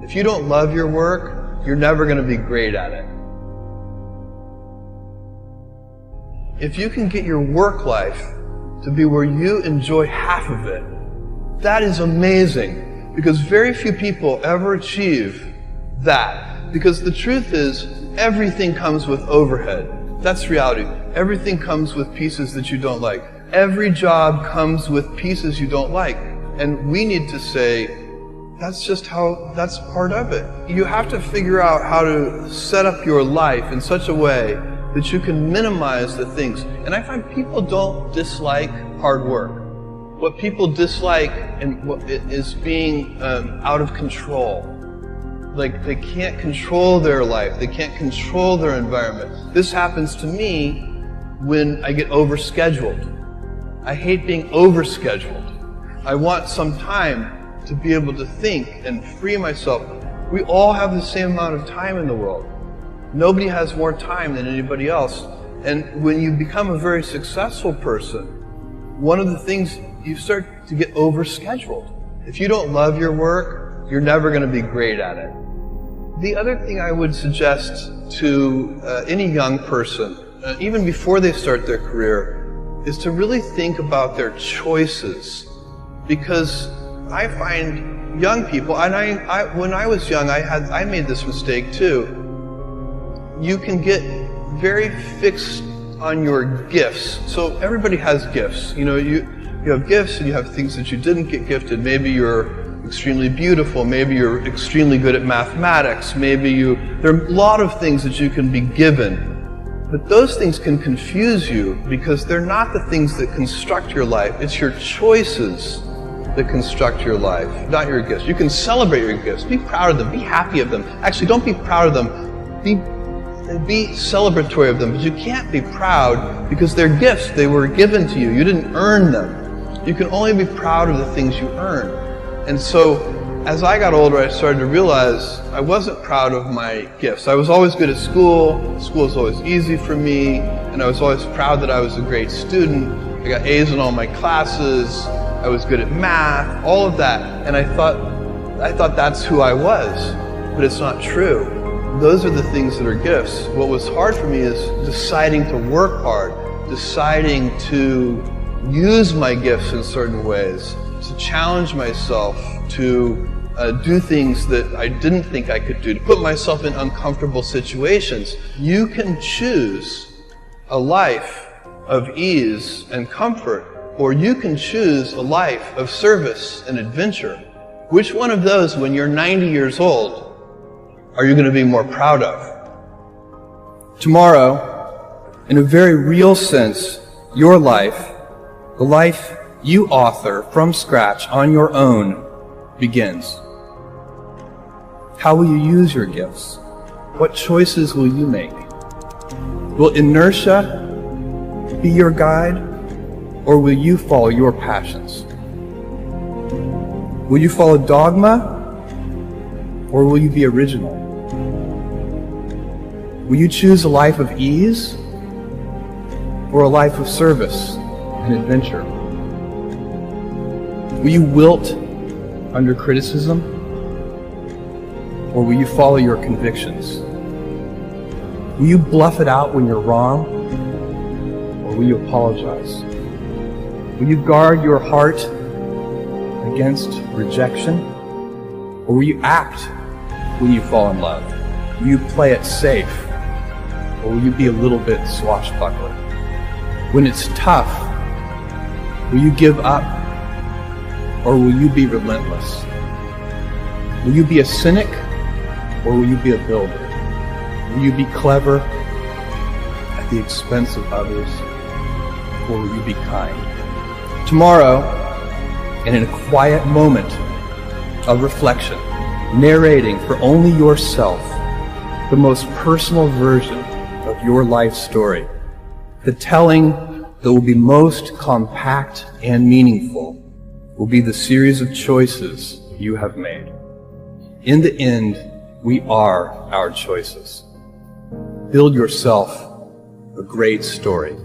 If you don't love your work, you're never going to be great at it. If you can get your work life to be where you enjoy half of it, that is amazing, because very few people ever achieve that. Because the truth is, everything comes with overhead. That's reality. Everything comes with pieces that you don't like. Every job comes with pieces you don't like. And we need to say, that's part of it. You have to figure out how to set up your life in such a way that you can minimize the things. And I find people don't dislike hard work. What people dislike is being out of control. Like, they can't control their life. They can't control their environment. This happens to me when I get overscheduled. I hate being overscheduled. I want some time to be able to think and free myself. We all have the same amount of time in the world. Nobody has more time than anybody else. And when you become a very successful person, one of the things, you start to get overscheduled. If you don't love your work, you're never going to be great at it. The other thing I would suggest to any young person, even before they start their career, is to really think about their choices. Because I find young people, and when I was young, I made this mistake too. You can get very fixed on your gifts. So everybody has gifts. You know, you have gifts and you have things that you didn't get gifted. Maybe you're extremely beautiful. Maybe you're extremely good at mathematics. There are a lot of things that you can be given. But those things can confuse you because they're not the things that construct your life. It's your choices that construct your life, not your gifts. You can celebrate your gifts. Be proud of them. Be happy of them. Actually, don't be proud of them. Be celebratory of them, but you can't be proud because they're gifts. They were given to you. You didn't earn them. You can only be proud of the things you earn. And so, as I got older, I started to realize I wasn't proud of my gifts. I was always good at school. School was always easy for me, and I was always proud that I was a great student. I got A's in all my classes. I was good at math, all of that. And I thought that's who I was, but it's not true. Those are the things that are gifts. What was hard for me is deciding to work hard, deciding to use my gifts in certain ways, to challenge myself, to do things that I didn't think I could do, to put myself in uncomfortable situations. You can choose a life of ease and comfort, or you can choose a life of service and adventure. Which one of those, when you're 90 years old, are you going to be more proud of? Tomorrow, in a very real sense, your life, the life you author from scratch on your own, begins. How will you use your gifts? What choices will you make? Will inertia be your guide, or will you follow your passions? Will you follow dogma, or will you be original? Will you choose a life of ease or a life of service and adventure? Will you wilt under criticism or will you follow your convictions? Will you bluff it out when you're wrong or will you apologize? Will you guard your heart against rejection or will you act when you fall in love? Will you play it safe? Or will you be a little bit swashbuckler? When it's tough, will you give up? Or will you be relentless? Will you be a cynic? Or will you be a builder? Will you be clever at the expense of others? Or will you be kind? Tomorrow, and in a quiet moment of reflection, narrating for only yourself the most personal version of your life story, the telling that will be most compact and meaningful will be the series of choices you have made. In the end, we are our choices. Build yourself a great story.